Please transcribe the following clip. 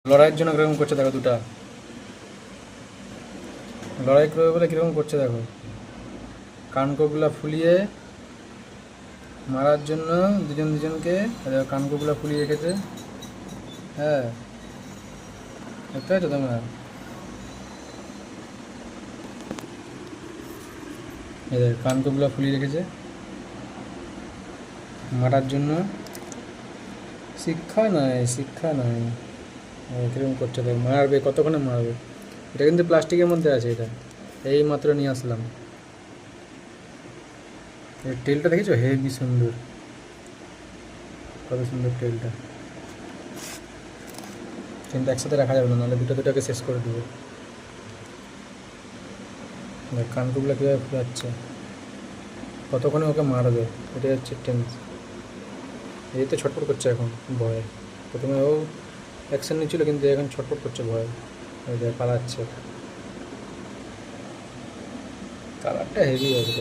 লড়াইয়ের জন্য কিরকম করছে দেখো, দুটা লড়াই করবে বলে কিরকম করছে দেখো, কানকোগুলা ফুলিয়ে মারার জন্য দুজন দুজনকে কানকোগুলা ফুলিয়ে রেখেছে। হ্যাঁ, দেখতে পাচ্ছ তোমরা? এদের কানকোগুলা ফুলিয়ে রেখেছে মারার জন্য। শিক্ষা নাই, শিক্ষা নাই। কিরকম করছে দেখ, মারবে কতক্ষণে মারবে। এটা কিন্তু প্লাস্টিকের মধ্যে আছে, এটা এই মাত্র নিয়ে আসলাম। এর টেলটা দেখেছো, হেভি সুন্দর, কত সুন্দর টেলটা। কিন্তু একসাথে রাখা যাবে না, নাহলে দুটো দুটোকে শেষ করে দেবে। দেখ কানকুগুলো কীভাবে ফুলাচ্ছে, কতক্ষণে ওকে মারবে, এটাই হচ্ছে টেন্স। এই তো ছটফট করছে এখন ভয়ে। প্রথমে ও অ্যাকশন নিচ্ছিল, কিন্তু এখন ছটফট করছে ভয়ে, পালাচ্ছে। কালারটা হেভি আছে।